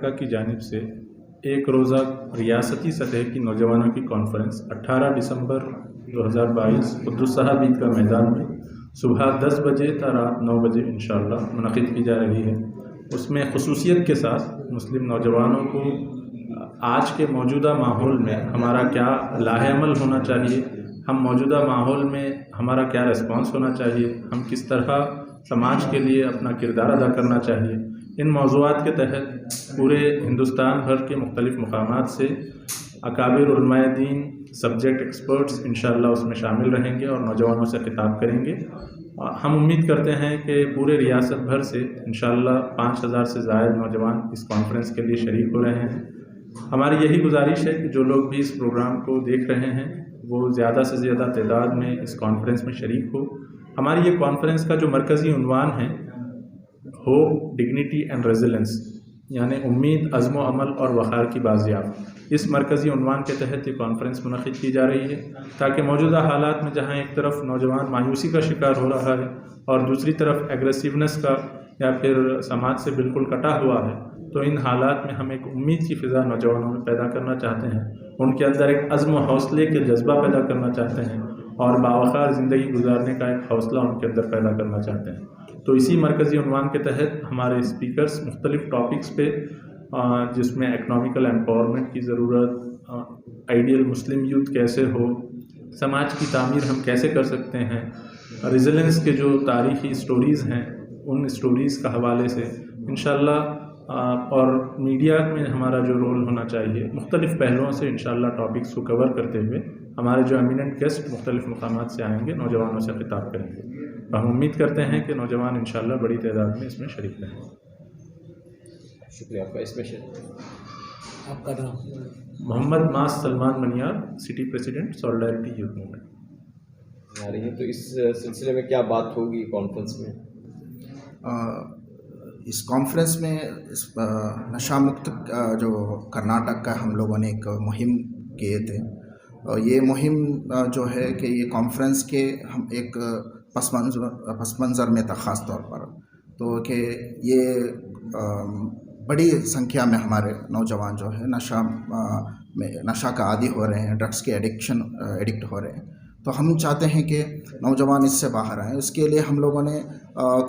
متحرکہ کی جانب سے ایک روزہ ریاستی سطح کی نوجوانوں کی کانفرنس 18 دسمبر 2022 قدس صاحب عید کا میدان میں صبح 10 بجے تا رات 9 بجے انشاءاللہ منعقد کی جا رہی ہے۔ اس میں خصوصیت کے ساتھ مسلم نوجوانوں کو آج کے موجودہ ماحول میں ہمارا کیا لاہ عمل ہونا چاہیے، ہم موجودہ ماحول میں ہمارا کیا ریسپانس ہونا چاہیے، ہم کس طرح سماج کے لیے اپنا کردار ادا کرنا چاہیے، ان موضوعات کے تحت پورے ہندوستان بھر کے مختلف مقامات سے اکابر علماء دین، سبجیکٹ ایکسپرٹس انشاءاللہ اس میں شامل رہیں گے اور نوجوانوں سے خطاب کریں گے۔ ہم امید کرتے ہیں کہ پورے ریاست بھر سے انشاءاللہ 5000 سے زائد نوجوان اس کانفرنس کے لیے شریک ہو رہے ہیں۔ ہماری یہی گزارش ہے کہ جو لوگ بھی اس پروگرام کو دیکھ رہے ہیں وہ زیادہ سے زیادہ تعداد میں اس کانفرنس میں شریک ہو۔ ہماری یہ کانفرنس کا جو مرکزی عنوان ہے ہوپ، ڈگنیٹی اینڈ ریزیلنس، یعنی امید، عزم و عمل اور وقار کی بازیافت، اس مرکزی عنوان کے تحت یہ کانفرنس منعقد کی جا رہی ہے تاکہ موجودہ حالات میں جہاں ایک طرف نوجوان مایوسی کا شکار ہو رہا ہے اور دوسری طرف ایگریسیونیس کا یا پھر سماج سے بالکل کٹا ہوا ہے، تو ان حالات میں ہم ایک امید کی فضا نوجوانوں میں پیدا کرنا چاہتے ہیں، ان کے اندر ایک عزم و حوصلے کے جذبہ پیدا کرنا چاہتے ہیں اور باوقار زندگی گزارنے کا ایک حوصلہ ان کے اندر پیدا کرنا چاہتے ہیں۔ تو اسی مرکزی عنوان کے تحت ہمارے اسپیکرز مختلف ٹاپکس پہ جس میں اکنامیکل ایمپاورمنٹ کی ضرورت، آئیڈیل مسلم یوتھ کیسے ہو، سماج کی تعمیر ہم کیسے کر سکتے ہیں، ریزیلنس کے جو تاریخی سٹوریز ہیں ان سٹوریز کا حوالے سے انشاءاللہ، اور میڈیا میں ہمارا جو رول ہونا چاہیے، مختلف پہلوؤں سے انشاءاللہ ٹاپکس کو کور کرتے ہوئے ہمارے جو ایمیننٹ گیسٹ مختلف مقامات سے آئیں گے نوجوانوں سے خطاب کریں گے۔ ہم امید کرتے ہیں کہ نوجوان انشاءاللہ بڑی تعداد میں اس میں شریک رہیں گے۔ شکریہ آپ کا۔ اس میں آپ کا نام؟ محمد ماس Salman Maniyar, city president solidarity youth movement آ رہی ہے، تو اس سلسلے میں کیا بات ہوگی کانفرنس میں؟ اس کانفرنس میں نشہ مکت جو کرناٹک کا ہم لوگوں نے ایک مہم کیے تھے، اور یہ مہم جو ہے کہ یہ کانفرنس کے ہم ایک پس منظر میں تھا خاص طور پر، تو کہ یہ بڑی سنکھیا میں ہمارے نوجوان جو ہے نشہ کا عادی ہو رہے ہیں، ڈرگس کے ایڈکٹ ہو رہے ہیں، تو ہم چاہتے ہیں کہ نوجوان اس سے باہر آئیں۔ اس کے لیے ہم لوگوں نے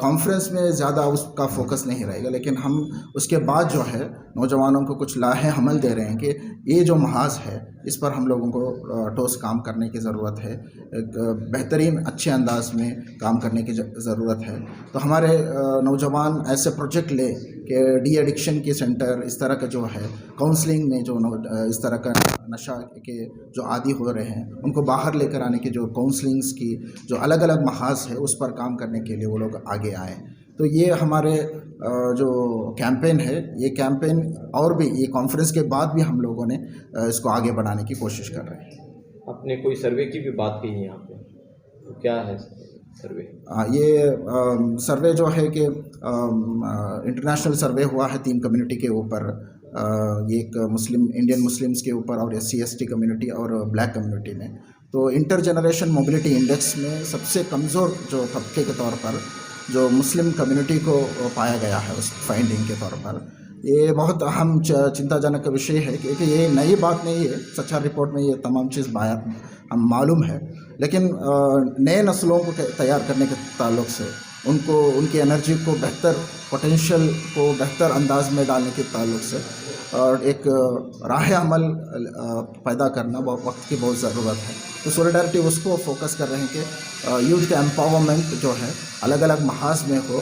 کانفرنس میں زیادہ اس کا فوکس نہیں رہے گا، لیکن ہم اس کے بعد جو ہے نوجوانوں کو کچھ لاہے عمل دے رہے ہیں کہ یہ جو محاذ ہے اس پر ہم لوگوں کو ٹھوس کام کرنے کی ضرورت ہے، ایک بہترین اچھے انداز میں کام کرنے کی ضرورت ہے۔ تو ہمارے نوجوان ایسے پروجیکٹ لے کہ ڈی ایڈکشن کی سینٹر، اس طرح کا جو ہے کاؤنسلنگ میں جو اس طرح کا نشہ کے جو عادی ہو رہے ہیں ان کو باہر لے کر آنے کی جو کاؤنسلنگس کی جو الگ الگ محاذ ہے اس پر کام کرنے کے لیے وہ لوگ آگے آئیں۔ تو یہ ہمارے جو کیمپین ہے، یہ کیمپین اور بھی یہ کانفرنس کے بعد بھی ہم لوگوں نے اس کو آگے بڑھانے کی کوشش کر رہے ہیں۔ آپ نے کوئی سروے کی بھی بات کی ہے یہاں پہ، تو کیا ہے سروے؟ یہ سروے جو ہے کہ انٹرنیشنل سروے ہوا ہے 3 کمیونٹی کے اوپر، یہ ایک انڈین مسلمس کے اوپر اور SC/ST کمیونٹی اور بلیک کمیونٹی میں۔ تو انٹر جنریشن موبلٹی انڈیکس میں سب سے کمزور جو طبقے کے طور پر جو مسلم کمیونٹی کو پایا گیا ہے اس فائنڈنگ کے طور پر، یہ بہت اہم چنتا جنک وشے ہے کہ یہ نئی بات نہیں ہے، سچا رپورٹ میں یہ تمام چیز ہم معلوم ہے، لیکن نئے نسلوں کو تیار کرنے کے تعلق سے ان کی انرجی کو بہتر پوٹینشیل کو بہتر انداز میں ڈالنے کے تعلق سے اور ایک راہ عمل پیدا کرنا وقت کی بہت ضرورت ہے۔ تو سولیڈارٹی اس کو فوکس کر رہے ہیں کہ یوتھ کا امپاورمنٹ جو ہے الگ الگ محاذ میں ہو،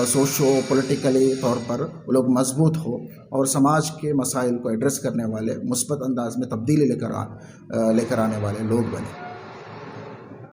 سوشو پولیٹیکلی طور پر وہ لوگ مضبوط ہو اور سماج کے مسائل کو ایڈریس کرنے والے، مثبت انداز میں تبدیلی لے کر آنے والے لوگ بنے۔